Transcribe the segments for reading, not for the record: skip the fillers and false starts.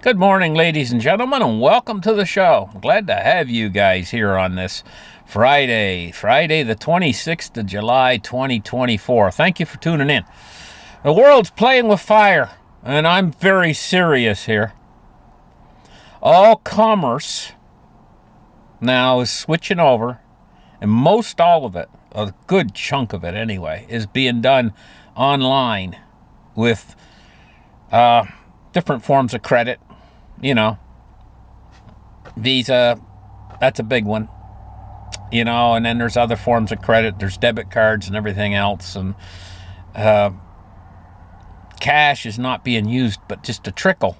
Good morning, ladies and gentlemen, and welcome to the show. I'm glad to have you guys here on this Friday the 26th of July, 2024. Thank you for tuning in. The world's playing with fire, and I'm very serious here. All commerce now is switching over, and most all of it, a good chunk of it anyway, is being done online with different forms of credit. Visa, that's a big one. And then there's other forms of credit. There's debit cards and everything else. And cash is not being used, but just a trickle.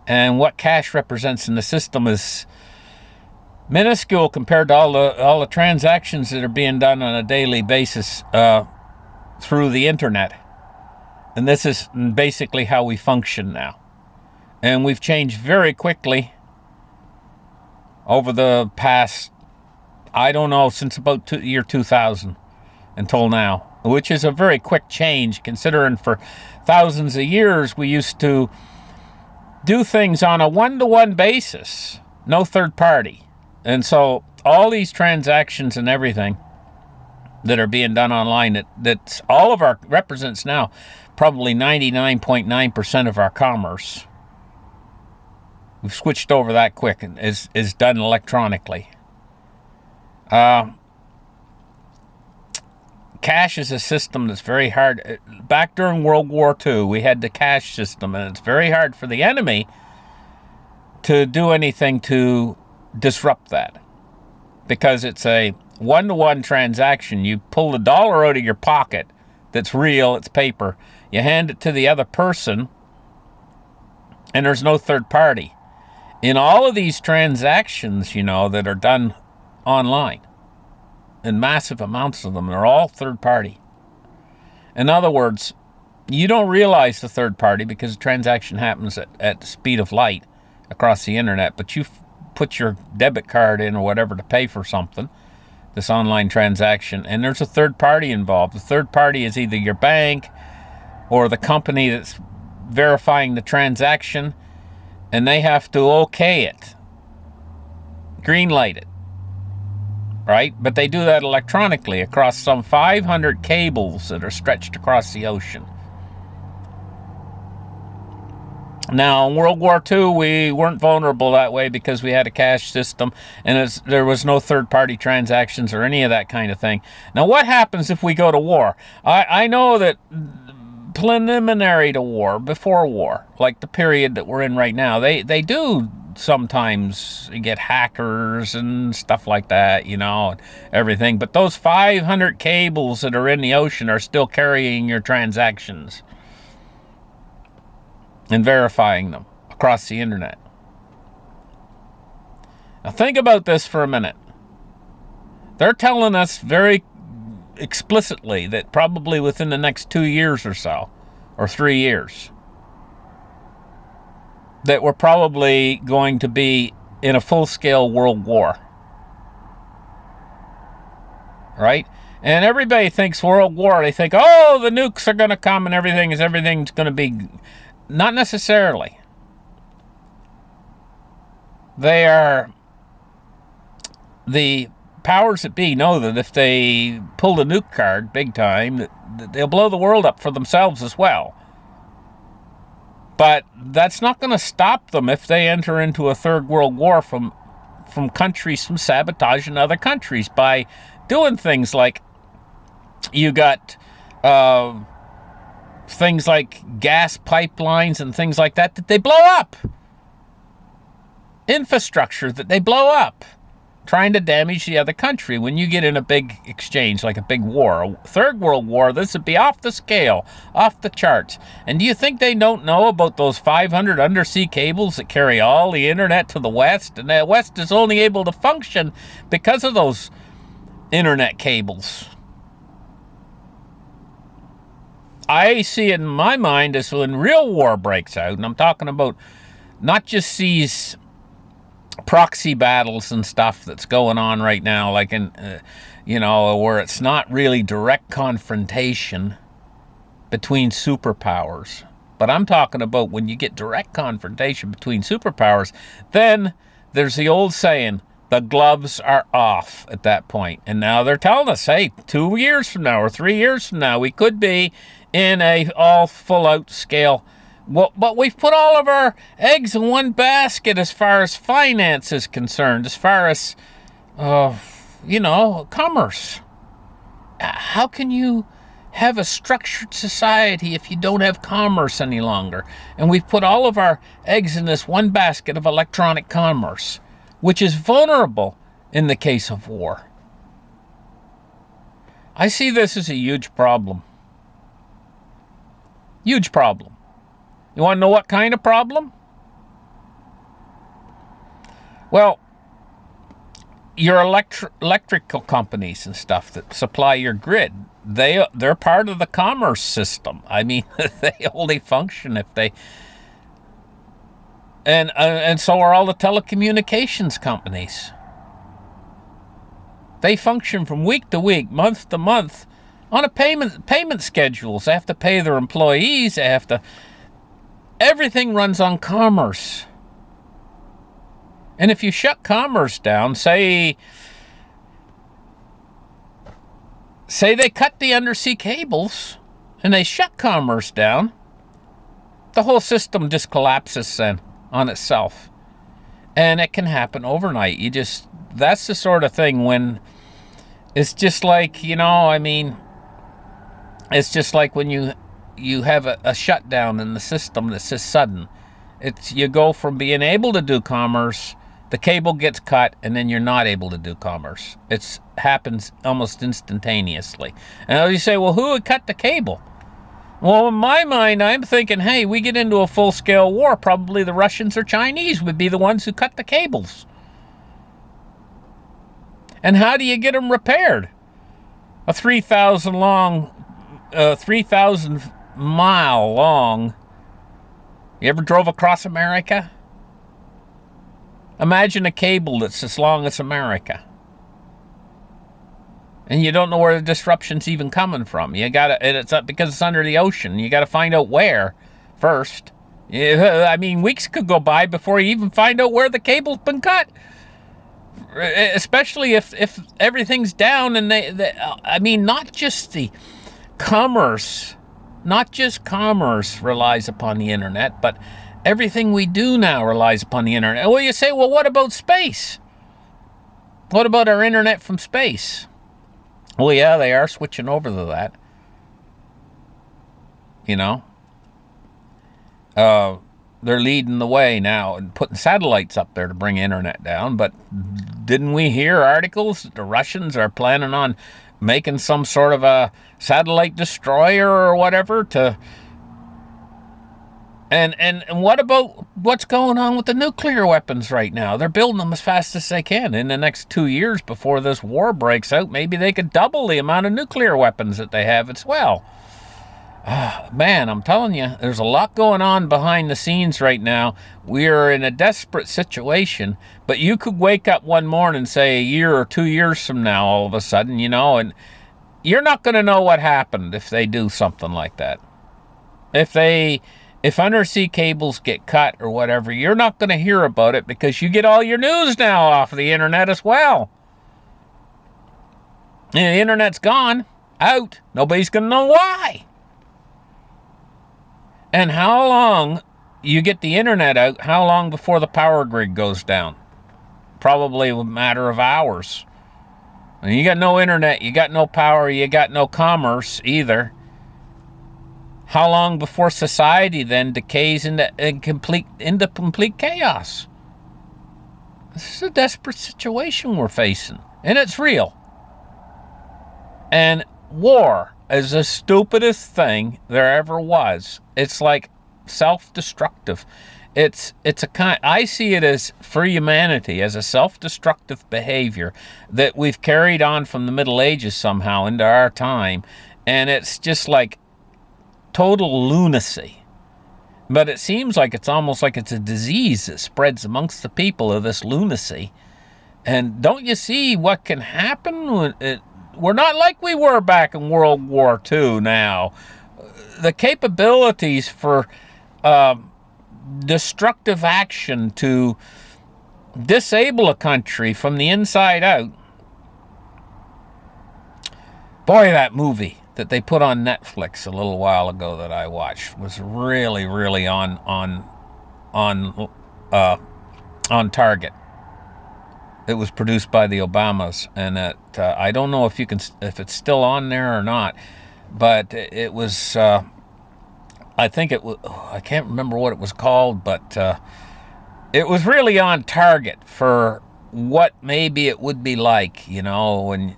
And what cash represents in the system is minuscule compared to all the transactions that are being done on a daily basis through the internet. And this is basically how we function now. And we've changed very quickly over the past, since about year 2000 until now, which is a very quick change considering for thousands of years we used to do things on a one-to-one basis, no third party. And so all these transactions and everything that are being done online, that's all of our represents now probably 99.9% of our commerce. We've switched over that quick and is done electronically. Cash is a system that's very hard. Back during World War II, we had the cash system, and it's very hard for the enemy to do anything to disrupt that because it's a one-to-one transaction. You pull the dollar out of your pocket that's real, it's paper. You hand it to the other person, and there's no third party. In all of these transactions, that are done online, and massive amounts of them, they're all third party. In other words, you don't realize the third party because the transaction happens at the speed of light across the internet, but you put your debit card in or whatever to pay for something, this online transaction, and there's a third party involved. The third party is either your bank or the company that's verifying the transaction, and they have to okay it, green light it, right? But they do that electronically across some 500 cables that are stretched across the ocean. Now, in World War II, we weren't vulnerable that way because we had a cash system and there was no third-party transactions or any of that kind of thing. Now, what happens if we go to war? I know that preliminary to war, before war, like the period that we're in right now, they do sometimes get hackers and stuff like that, and everything. But those 500 cables that are in the ocean are still carrying your transactions and verifying them across the internet. Now think about this for a minute. They're telling us very explicitly that probably within the next 2 years or so, or 3 years, that we're probably going to be in a full-scale world war. Right? And everybody thinks world war, they think, oh, the nukes are going to come and everything's going to be... Not necessarily. They are... The powers that be know that if they pull the nuke card big time, that they'll blow the world up for themselves as well. But that's not going to stop them if they enter into a third world war from countries from sabotaging other countries by doing things like you got things like gas pipelines and things like that they blow up. Infrastructure that they blow up, trying to damage the other country. When you get in a big exchange, like a big war, a third world war, this would be off the scale, off the charts. And do you think they don't know about those 500 undersea cables that carry all the internet to the West? And the West is only able to function because of those internet cables. I see it in my mind as when real war breaks out, and I'm talking about not just these proxy battles and stuff that's going on right now, like in, where it's not really direct confrontation between superpowers, But I'm talking about when you get direct confrontation between superpowers, then there's the old saying, the gloves are off at that point. And now they're telling us, hey, 2 years from now or 3 years from now, we could be in a all full-out scale. Well, but we've put all of our eggs in one basket as far as finance is concerned, as far as, commerce. How can you have a structured society if you don't have commerce any longer? And we've put all of our eggs in this one basket of electronic commerce, which is vulnerable in the case of war. I see this as a huge problem. Huge problem. You want to know what kind of problem? Well, your electrical companies and stuff that supply your grid, they're part of the commerce system. I mean, they only function if they... And so are all the telecommunications companies. They function from week to week, month to month, on a payment schedules. They have to pay their employees. They have to... Everything runs on commerce. And if you shut commerce down, say they cut the undersea cables and they shut commerce down, the whole system just collapses then on itself. And it can happen overnight. That's the sort of thing when it's just like, it's just like when you have a shutdown in the system that's just sudden. You go from being able to do commerce, the cable gets cut, and then you're not able to do commerce. It happens almost instantaneously. And you say, well, who would cut the cable? Well, in my mind, I'm thinking, hey, we get into a full-scale war, probably the Russians or Chinese would be the ones who cut the cables. And how do you get them repaired? A 3,000 mile long. You ever drove across America? Imagine a cable that's as long as America. And you don't know where the disruption's even coming from. And it's up because it's under the ocean. You gotta find out where first. Weeks could go by before you even find out where the cable's been cut. Especially if everything's down and not just the commerce, not just commerce relies upon the internet, but everything we do now relies upon the internet. Well, you say, well, what about space? What about our internet from space? Well, yeah, they are switching over to that. They're leading the way now and putting satellites up there to bring internet down. But didn't we hear articles that the Russians are planning on making some sort of a satellite destroyer or whatever to... And what about what's going on with the nuclear weapons right now? They're building them as fast as they can. In the next 2 years before this war breaks out, maybe they could double the amount of nuclear weapons that they have as well. Man, I'm telling you, there's a lot going on behind the scenes right now. We are in a desperate situation, but you could wake up one morning, say a year or 2 years from now, all of a sudden, and you're not going to know what happened if they do something like that. If undersea cables get cut or whatever, you're not going to hear about it because you get all your news now off of the internet as well. And the internet's gone, out. Nobody's going to know why. And how long you get the internet out, how long before the power grid goes down? Probably a matter of hours. And you got no internet, you got no power, you got no commerce either. How long before society then decays into complete chaos? This is a desperate situation we're facing, and it's real. And war is the stupidest thing there ever was. It's like self-destructive. I see it as, for humanity, as a self-destructive behavior that we've carried on from the Middle Ages somehow into our time, and it's just like total lunacy. But it seems like it's almost like it's a disease that spreads amongst the people of this lunacy. And don't you see what can happen? We're not like we were back in World War II now. The capabilities for destructive action to disable a country from the inside out. Boy, that movie that they put on Netflix a little while ago that I watched was really, really on target. It was produced by the Obamas, and I don't know if it's still on there or not, but it was. I think it was. I can't remember what it was called, but it was really on target for what maybe it would be like, when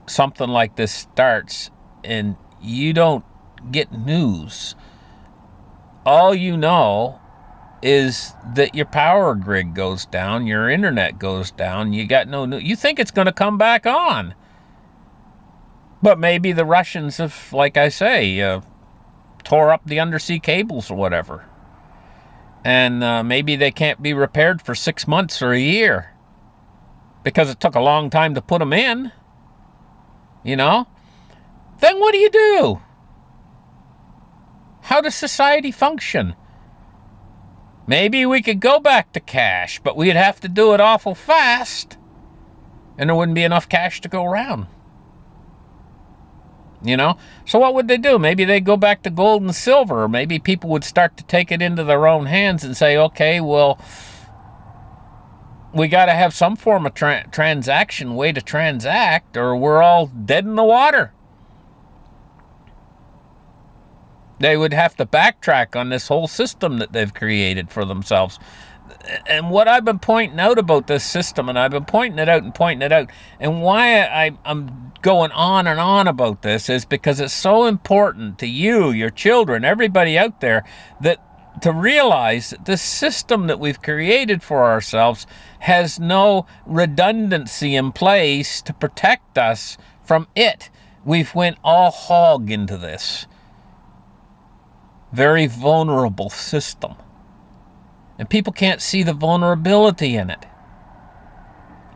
something like this starts and you don't get news. All you know is that your power grid goes down, your internet goes down, you got no news. You think it's going to come back on. But maybe the Russians have, like I say, tore up the undersea cables or whatever. And maybe they can't be repaired for 6 months or a year because it took a long time to put them in. Then what do you do? How does society function? Maybe we could go back to cash, but we'd have to do it awful fast, and there wouldn't be enough cash to go around. So what would they do? Maybe they'd go back to gold and silver, or maybe people would start to take it into their own hands and say, okay, well, we got to have some form of transaction, way to transact, or we're all dead in the water. They would have to backtrack on this whole system that they've created for themselves. And what I've been pointing out about this system, and I've been pointing it out, and why I'm going on and on about this is because it's so important to you, your children, everybody out there, that to realize that this system that we've created for ourselves has no redundancy in place to protect us from it. We've went all hog into this very vulnerable system. And people can't see the vulnerability in it.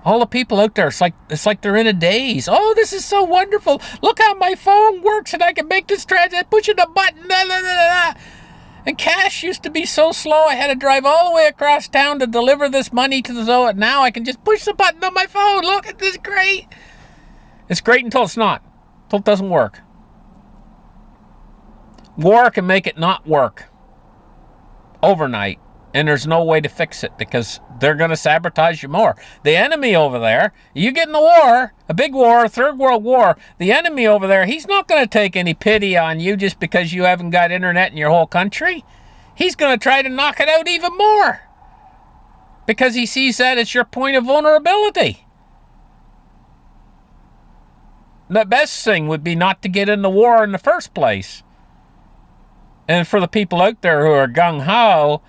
All the people out there, it's like they're in a daze. Oh, this is so wonderful. Look how my phone works and I can make this transaction, pushing a button. Blah, blah, blah, blah. And cash used to be so slow, I had to drive all the way across town to deliver this money to the zone. Now I can just push the button on my phone. Look at this, great. It's great until it's not. Until it doesn't work. War can make it not work overnight, and there's no way to fix it because they're going to sabotage you more. The enemy over there, you get in a war, a big war, Third World War, the enemy over there, he's not going to take any pity on you just because you haven't got internet in your whole country. He's going to try to knock it out even more because he sees that as your point of vulnerability. The best thing would be not to get in the war in the first place. And for the people out there who are gung-ho,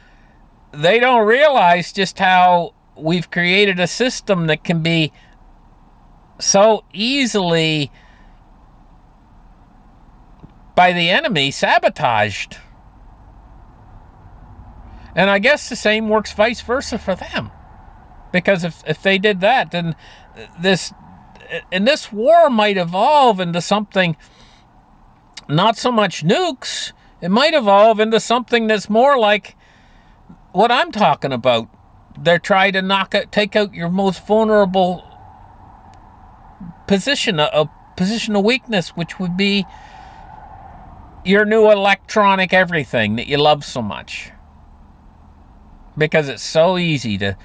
they don't realize just how we've created a system that can be so easily, by the enemy, sabotaged. And I guess the same works vice versa for them. Because if they did that, then this war might evolve into something, not so much nukes. It might evolve into something that's more like what I'm talking about. They're trying to take out your most vulnerable position, a position of weakness, which would be your new electronic everything that you love so much. Because it's so easy to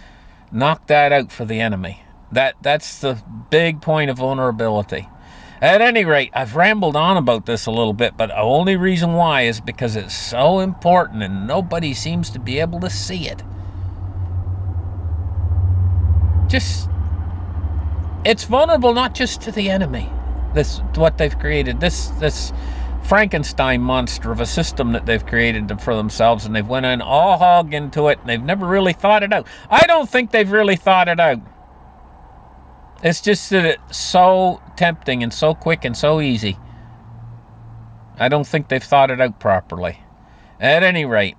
knock that out for the enemy. That's the big point of vulnerability. At any rate, I've rambled on about this a little bit, but the only reason why is because it's so important and nobody seems to be able to see it. It's vulnerable not just to the enemy, what they've created, this Frankenstein monster of a system that they've created for themselves, and they've went in all hog into it, and they've never really thought it out. I don't think they've really thought it out. It's just that it's so tempting and so quick and so easy. I don't think they've thought it out properly. At any rate,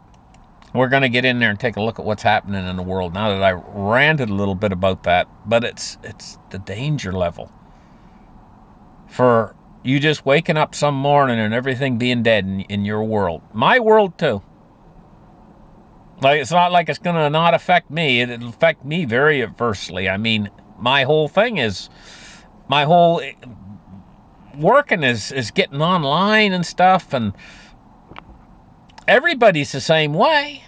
we're going to get in there and take a look at what's happening in the world now that I ranted a little bit about that. But it's the danger level. For you just waking up some morning and everything being dead in your world. My world too. Like, it's not like it's going to not affect me. It'll affect me very adversely. I mean, my whole thing is, my whole working is getting online and stuff, and everybody's the same way.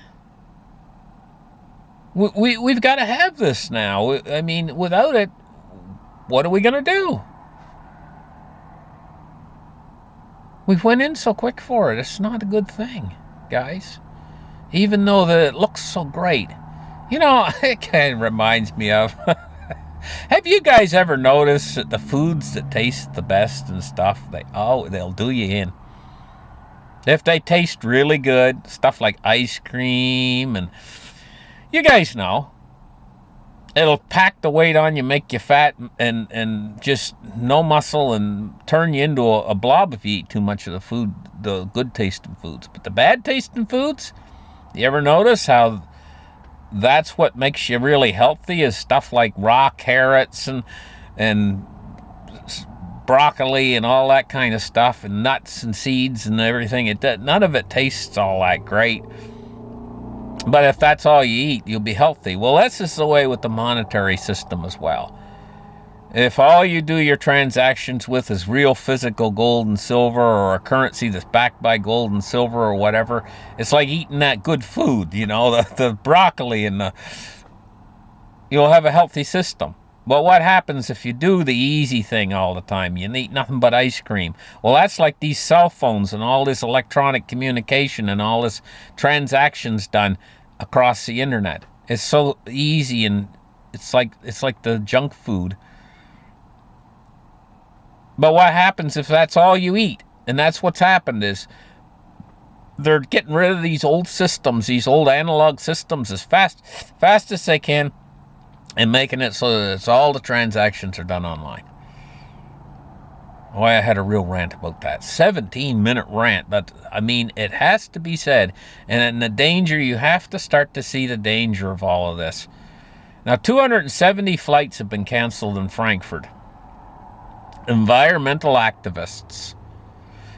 We've got to have this now. I mean, without it, what are we going to do? We went in so quick for it. It's not a good thing, guys. Even though it looks so great. You know, it kind of reminds me of... Have you guys ever noticed that the foods that taste the best and stuff, they'll do you in? If they taste really good, stuff like ice cream, and you guys know, it'll pack the weight on you, make you fat, and just no muscle, and turn you into a blob if you eat too much of the food, the good tasting foods. But the bad tasting foods, you ever notice how that's what makes you really healthy, is stuff like raw carrots and broccoli and all that kind of stuff, and nuts and seeds and everything. None of it tastes all that great. But if that's all you eat, you'll be healthy. Well, that's just the way with the monetary system as well. If all you do your transactions with is real physical gold and silver, or a currency that's backed by gold and silver or whatever, it's like eating that good food, you know, the broccoli and you'll have a healthy system. But what happens if you do the easy thing all the time? You eat nothing but ice cream. Well, that's like these cell phones and all this electronic communication and all this transactions done across the internet. It's so easy, and it's like the junk food. But what happens if that's all you eat? And that's what's happened, is they're getting rid of these old systems, these old analog systems, as fast as they can, and making it so that all the transactions are done online. Boy, I had a real rant about that. 17-minute rant, but I mean, it has to be said. And in the danger, you have to start to see the danger of all of this. Now, 270 flights have been canceled in Frankfurt. Environmental activists.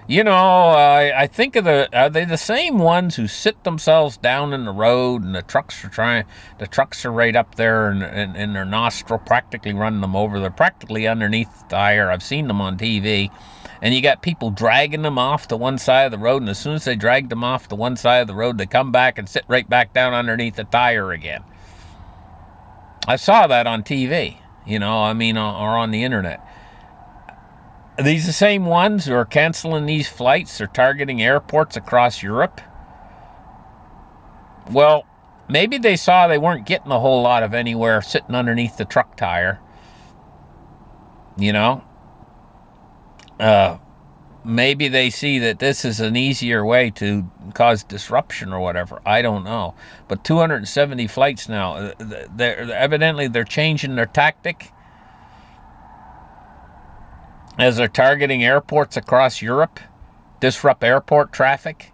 You know, I think of are they the same ones who sit themselves down in the road, and the trucks are right up there, and in their nostril, practically running them over. They're practically underneath the tire. I've seen them on TV. And you got people dragging them off to one side of the road, and as soon as they drag them off to one side of the road, they come back and sit right back down underneath the tire again. I saw that on TV, you know, I mean, or on the internet. Are these the same ones who are canceling these flights or targeting airports across Europe? Well, maybe they saw they weren't getting a whole lot of anywhere sitting underneath the truck tire. You know? Maybe they see that this is an easier way to cause disruption or whatever. I don't know. But 270 flights now. Evidently they're changing their tactic as they're targeting airports across Europe, disrupt airport traffic.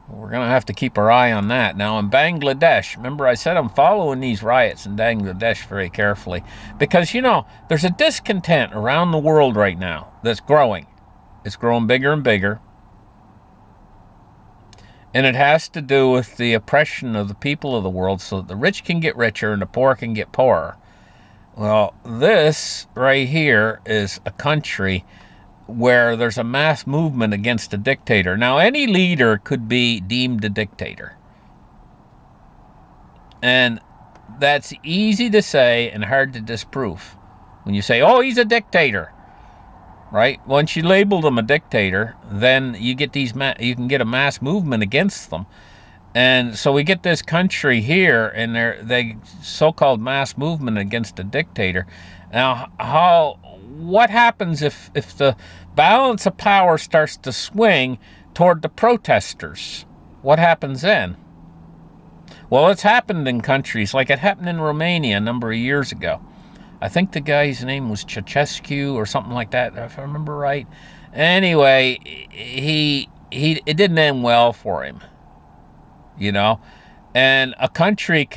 We're going to have to keep our eye on that. Now, in Bangladesh, remember I said I'm following these riots in Bangladesh very carefully, because, you know, there's a discontent around the world right now that's growing. It's growing bigger and bigger. And it has to do with the oppression of the people of the world, so that the rich can get richer and the poor can get poorer. Well, this right here is a country where there's a mass movement against a dictator. Now, any leader could be deemed a dictator. And that's easy to say and hard to disprove. When you say, oh, he's a dictator, right? Once you label them a dictator, then you get you can get a mass movement against them. And so we get this country here, and they so-called mass movement against a dictator. Now, what happens if the balance of power starts to swing toward the protesters? What happens then? Well, it's happened in countries, like it happened in Romania a number of years ago. I think the guy's name was Ceausescu or something like that, if I remember right. Anyway, it didn't end well for him. You know, and a country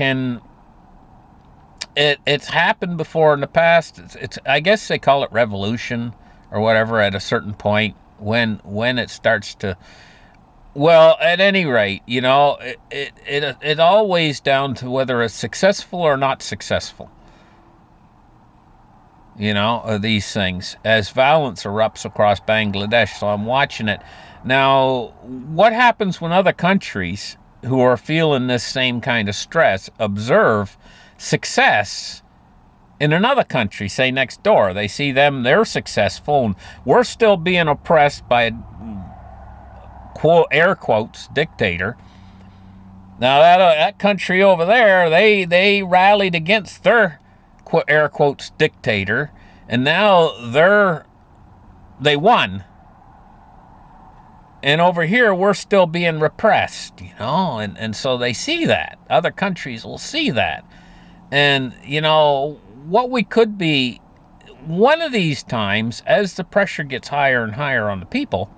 it's happened before in the past. It's I guess they call it revolution or whatever at a certain point when it starts to Well, at any rate, it always down to whether it's successful or not successful. These things as violence erupts across Bangladesh. So I'm watching it now. What happens when other countries who are feeling this same kind of stress observe success in another country, say next door? They see they're successful, and we're still being oppressed by a quote air quotes dictator. Now that country over there, they rallied against their air quotes dictator, and now they won. And over here, we're still being repressed, and so they see that. Other countries will see that. And, what we could be, one of these times, as the pressure gets higher and higher on the people,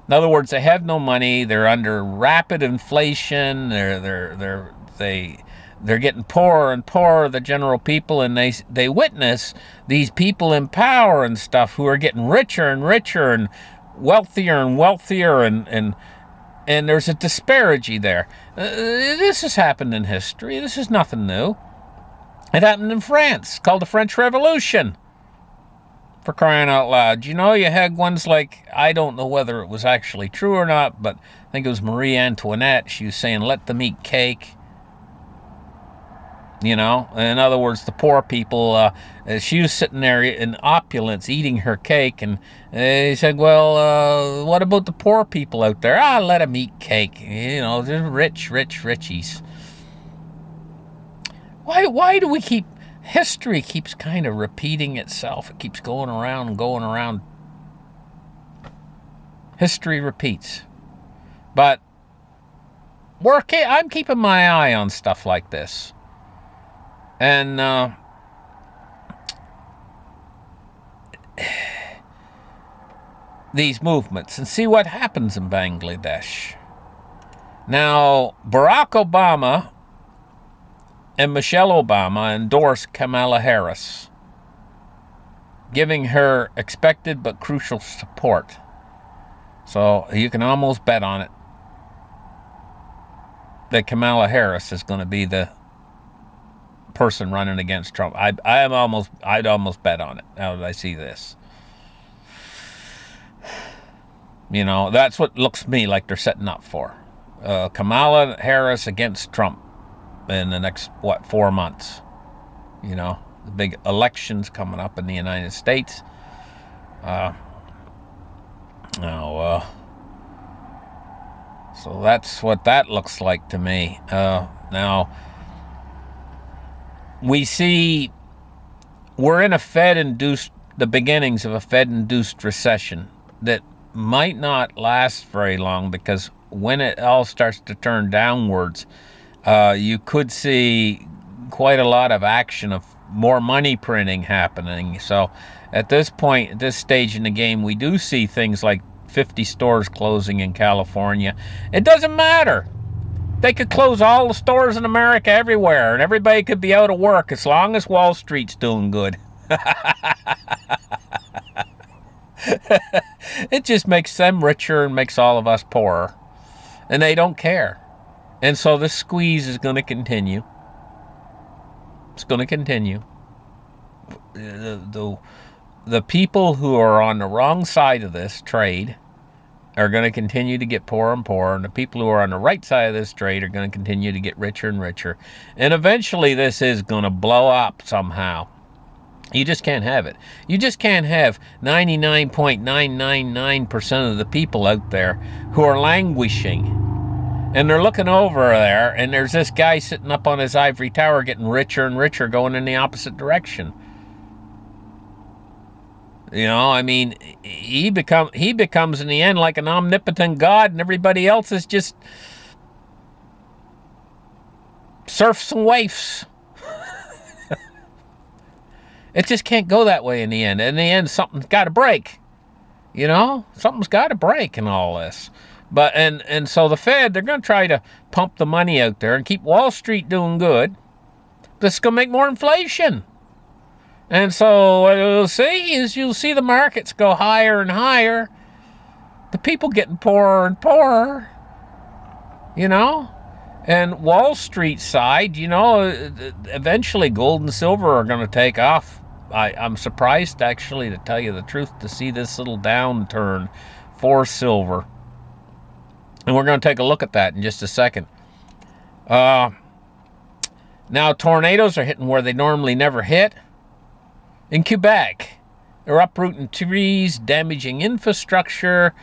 in other words, they have no money, they're under rapid inflation, they're getting poorer and poorer, the general people, and they witness these people in power and stuff who are getting richer and richer and wealthier, and there's a disparity there. This has happened in history. This is nothing new. It happened in France, called the French Revolution, for crying out loud. You had ones like, I don't know whether it was actually true or not, but I think it was Marie Antoinette. She was saying, let them eat cake. In other words, the poor people, she was sitting there in opulence eating her cake, and he said, well, what about the poor people out there? Let them eat cake. They're richies. Why do we history keeps kind of repeating itself? It keeps going around and going around. History repeats. But I'm keeping my eye on stuff like this. And these movements, and see what happens in Bangladesh. Now, Barack Obama and Michelle Obama endorsed Kamala Harris, giving her expected but crucial support. So you can almost bet on it that Kamala Harris is going to be the person running against Trump. I'd almost bet on it now that I see this. That's what looks to me like they're setting up for. Kamala Harris against Trump in the next 4 months. The big elections coming up in the United States. So that's what that looks like to me. Now we see we're in the beginnings of a Fed-induced recession that might not last very long, because when it all starts to turn downwards, you could see quite a lot of action of more money printing happening. So at this point, at this stage in the game, we do see things like 50 stores closing in California. It doesn't matter. They could close all the stores in America everywhere, and everybody could be out of work as long as Wall Street's doing good. It just makes them richer and makes all of us poorer. And they don't care. And so this squeeze is going to continue. It's going to continue. The people who are on the wrong side of this trade are going to continue to get poorer and poorer, and the people who are on the right side of this trade are going to continue to get richer and richer. And eventually this is going to blow up somehow. You just can't have it. You just can't have 99.999% of the people out there who are languishing. And they're looking over there, and there's this guy sitting up on his ivory tower getting richer and richer, going in the opposite direction. He becomes in the end like an omnipotent God, and everybody else is just serfs and waifs. It just can't go that way in the end. In the end, something's got to break. Something's got to break in all this. But and so the Fed, they're going to try to pump the money out there and keep Wall Street doing good. This is going to make more inflation. And so what you'll see the markets go higher and higher. The people getting poorer and poorer, you know? And Wall Street side, eventually gold and silver are going to take off. I'm surprised, actually, to tell you the truth, to see this little downturn for silver. And we're going to take a look at that in just a second. Now, tornadoes are hitting where they normally never hit. In Quebec, they're uprooting trees, damaging infrastructure.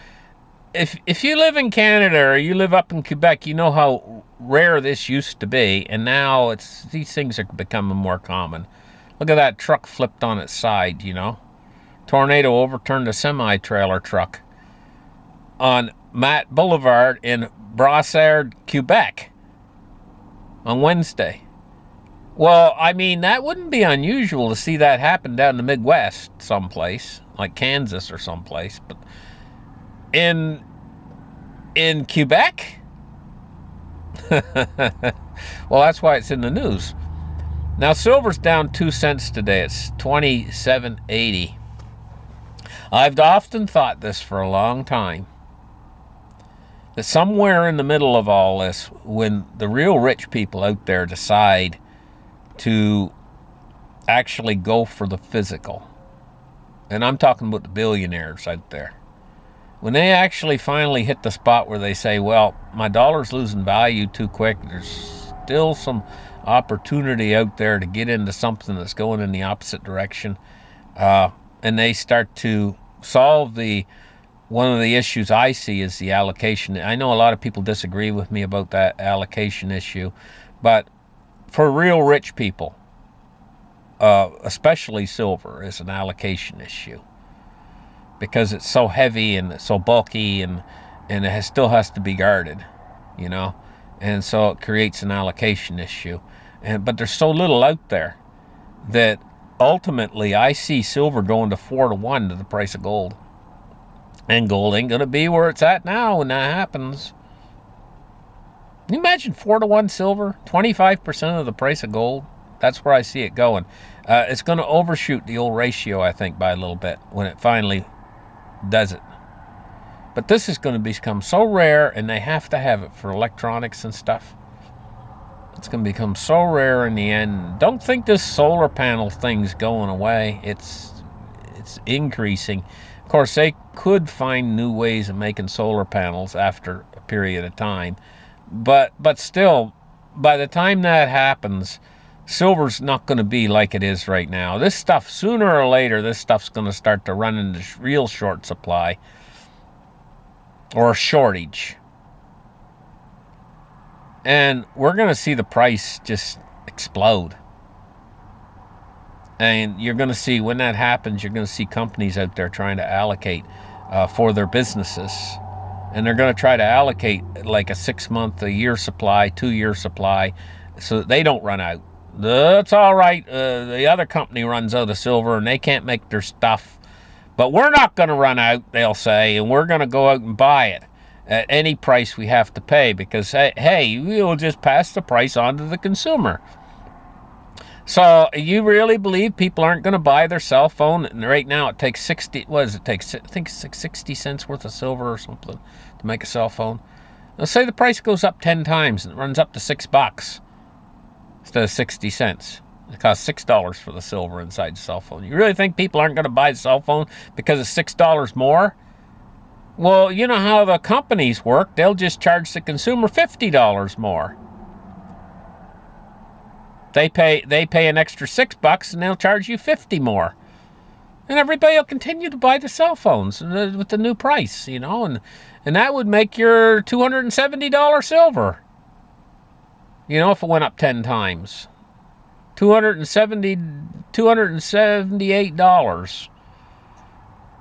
If you live in Canada or you live up in Quebec, you know how rare this used to be, and now these things are becoming more common. Look at that truck flipped on its side, Tornado overturned a semi-trailer truck on Matt Boulevard in Brossard, Quebec on Wednesday. Well, I mean, that wouldn't be unusual to see that happen down in the Midwest someplace, like Kansas or someplace, but in Quebec? Well, that's why it's in the news. Now, silver's down 2 cents today. It's $27.80. I've often thought this for a long time, that somewhere in the middle of all this, when the real rich people out there decide to actually go for the physical, and I'm talking about the billionaires out there, when they actually finally hit the spot where they say, well, my dollar's losing value too quick, there's still some opportunity out there to get into something that's going in the opposite direction, and they start to solve one of the issues I see is the allocation. I know a lot of people disagree with me about that allocation issue, but for real rich people, especially silver is an allocation issue, because it's so heavy and it's so bulky, and it still has to be guarded, and so it creates an allocation issue. But there's so little out there that ultimately I see silver going to 4-to-1 to the price of gold, and gold ain't going to be where it's at now when that happens. Can you imagine 4-to-1 silver, 25% of the price of gold? That's where I see it going. It's going to overshoot the old ratio, I think, by a little bit when it finally does it. But this is going to become so rare, and they have to have it for electronics and stuff. It's going to become so rare in the end. Don't think this solar panel thing's going away. It's increasing. Of course, they could find new ways of making solar panels after a period of time. But still, by the time that happens, silver's not going to be like it is right now. This stuff, sooner or later, this stuff's going to start to run into real short supply or shortage. And we're going to see the price just explode. And you're going to see, when that happens, you're going to see companies out there trying to allocate for their businesses. And they're going to try to allocate like a 6-month, a year supply, 2-year supply, so that they don't run out. That's all right. The other company runs out of silver and they can't make their stuff. But we're not going to run out, they'll say, and we're going to go out and buy it at any price we have to pay, because, hey, we'll just pass the price on to the consumer. So you really believe people aren't going to buy their cell phone? And right now it takes 60 cents worth of silver or something to make a cell phone. Let's say the price goes up 10 times and it runs up to $6 instead of 60 cents. It costs $6 for the silver inside the cell phone. You really think people aren't going to buy the cell phone because it's $6 more? Well, you know how the companies work. They'll just charge the consumer $50 more. They pay an extra $6 and they'll charge you $50 more. And everybody will continue to buy the cell phones with the new price, and that would make your $270 silver. If it went up 10 times. $278.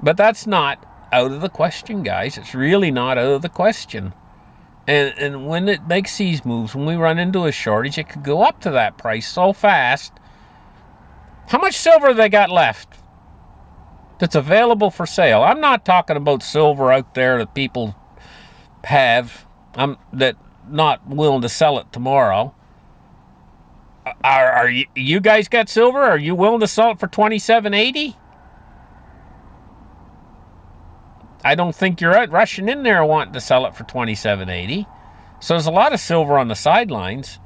But that's not out of the question, guys. It's really not out of the question. And when it makes these moves, when we run into a shortage, it could go up to that price so fast. How much silver they got left that's available for sale? I'm not talking about silver out there that people have that not willing to sell it tomorrow. Are you guys got silver? Are you willing to sell it for $27.80? I don't think you're rushing in there wanting to sell it for $27.80. So there's a lot of silver on the sidelines.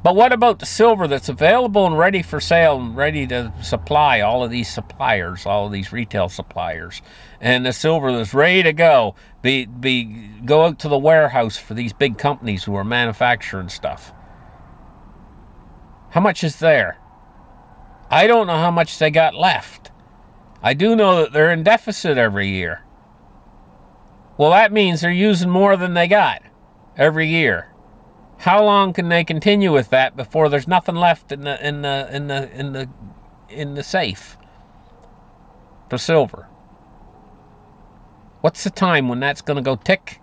But what about the silver that's available and ready for sale and ready to supply all of these suppliers, all of these retail suppliers, and the silver that's ready to go, go out to the warehouse for these big companies who are manufacturing stuff? How much is there? I don't know how much they got left. I do know that they're in deficit every year. Well, that means they're using more than they got every year. How long can they continue with that before there's nothing left in the safe for silver? What's the time when that's going to go tick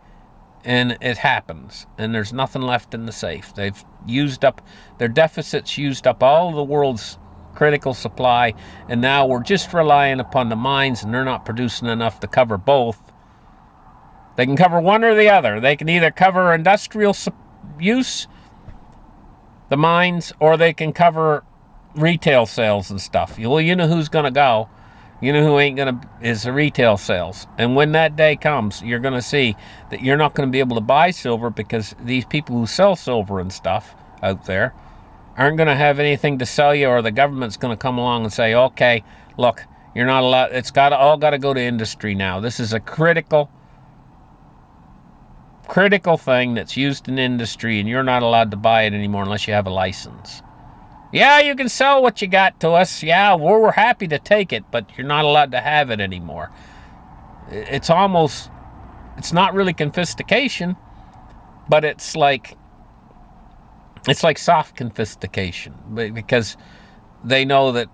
and it happens and there's nothing left in the safe? They've used up their deficits, used up all the world's critical supply, and now we're just relying upon the mines, and they're not producing enough to cover both. They can cover one or the other. They can either cover industrial use, the mines, or they can cover retail sales and stuff. Well, you know who's going to go. You know who ain't going to, is the retail sales. And when that day comes, you're going to see that you're not going to be able to buy silver because these people who sell silver and stuff out there aren't going to have anything to sell you, or the government's going to come along and say, okay, look, you're not allowed, it's all got to go to industry now. This is a critical thing that's used in industry, and you're not allowed to buy it anymore unless you have a license. Yeah, you can sell what you got to us. Yeah, we're happy to take it, but you're not allowed to have it anymore. It's not really confiscation, but it's like soft confiscation, because they know that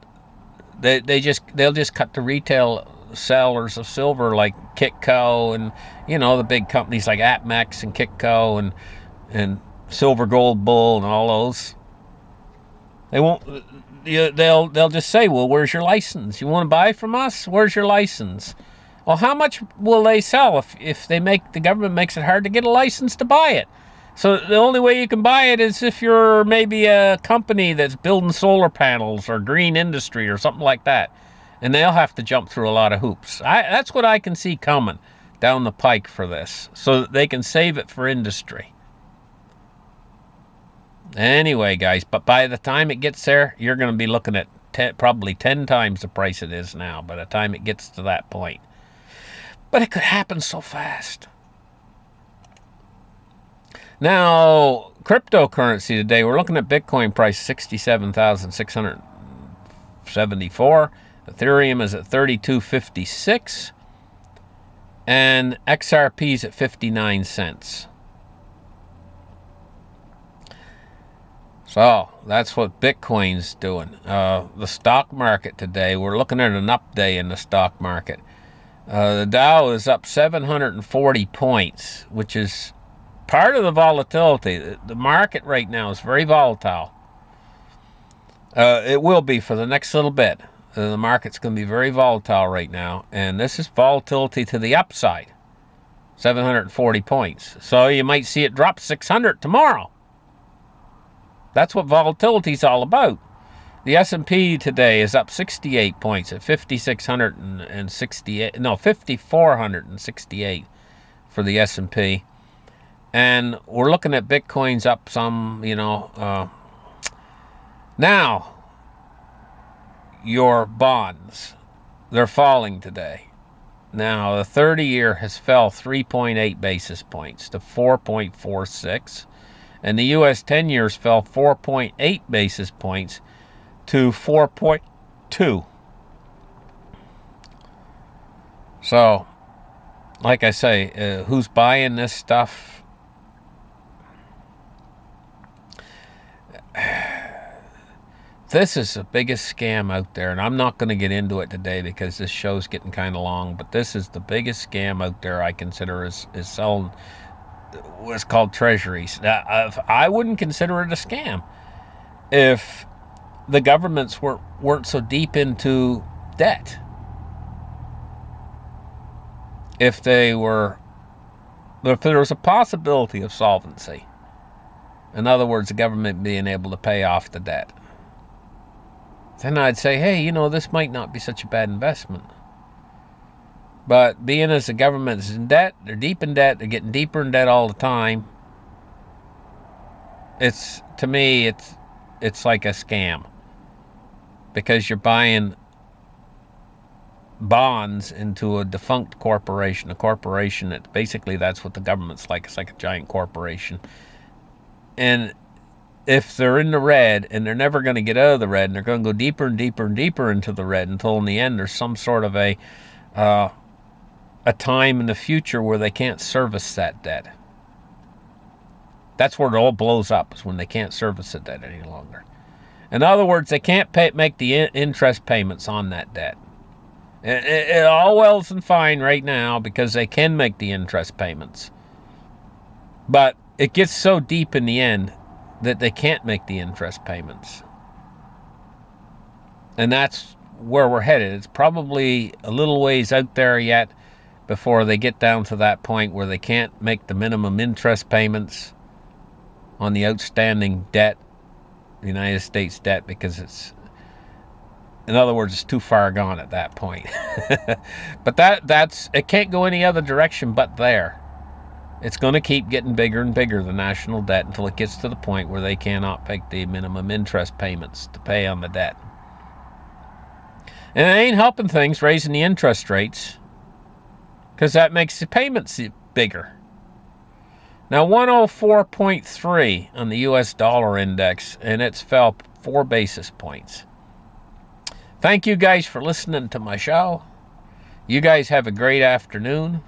they'll just cut the retail sellers of silver like Kitco and the big companies like APMEX and Kitco and Silver Gold Bull and all those. They won't. They'll just say, well, where's your license? You want to buy from us? Where's your license? Well, how much will they sell if the government makes it hard to get a license to buy it? So the only way you can buy it is if you're maybe a company that's building solar panels or green industry or something like that. And they'll have to jump through a lot of hoops. That's what I can see coming down the pike for this, so that they can save it for industry. Anyway, guys, but by the time it gets there, you're going to be looking at probably 10 times the price it is now by the time it gets to that point. But it could happen so fast. Now, cryptocurrency today, we're looking at Bitcoin price 67,674. Ethereum is at 32.56. And XRP is at 59 cents. So, that's what Bitcoin's doing. The stock market today, we're looking at an up day in the stock market. The Dow is up 740 points, which is part of the volatility. The market right now is very volatile. It will be for the next little bit. The market's going to be very volatile right now, and this is volatility to the upside. 740 points. So you might see it drop 600 tomorrow. That's what volatility is all about. The S&P today is up 68 points at 5,468 for the S&P. And we're looking at Bitcoin's up some, now, your bonds, they're falling today. Now, the 30-year has fell 3.8 basis points to 4.46. And the U.S. 10-years fell 4.8 basis points to 4.2. So, like I say, who's buying this stuff? This is the biggest scam out there, and I'm not going to get into it today because this show's getting kind of long, but this is the biggest scam out there I consider is selling what's called treasuries. Now, I wouldn't consider it a scam if the governments weren't so deep into debt. If there was a possibility of solvency, in other words, the government being able to pay off the debt, then I'd say, hey, this might not be such a bad investment. But being as the government's in debt, they're deep in debt, they're getting deeper in debt all the time. To me, it's like a scam, because you're buying bonds into a defunct corporation, a corporation that basically, that's what the government's like. It's like a giant corporation. And if they're in the red, and they're never going to get out of the red, and they're going to go deeper and deeper and deeper into the red, until in the end there's some sort of a time in the future where they can't service that debt. That's where it all blows up, is when they can't service the debt any longer. In other words, they can't make the interest payments on that debt. It all well and fine right now, because they can make the interest payments. But it gets so deep in the end that they can't make the interest payments. And that's where we're headed. It's probably a little ways out there yet before they get down to that point where they can't make the minimum interest payments on the outstanding debt, the United States debt, because in other words, it's too far gone at that point. But it can't go any other direction but there. It's going to keep getting bigger and bigger, the national debt, until it gets to the point where they cannot make the minimum interest payments to pay on the debt. And it ain't helping things, raising the interest rates, because that makes the payments bigger. Now, 104.3 on the US dollar index, and it's fell 4 basis points. Thank you guys for listening to my show. You guys have a great afternoon,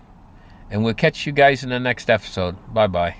and we'll catch you guys in the next episode. Bye-bye.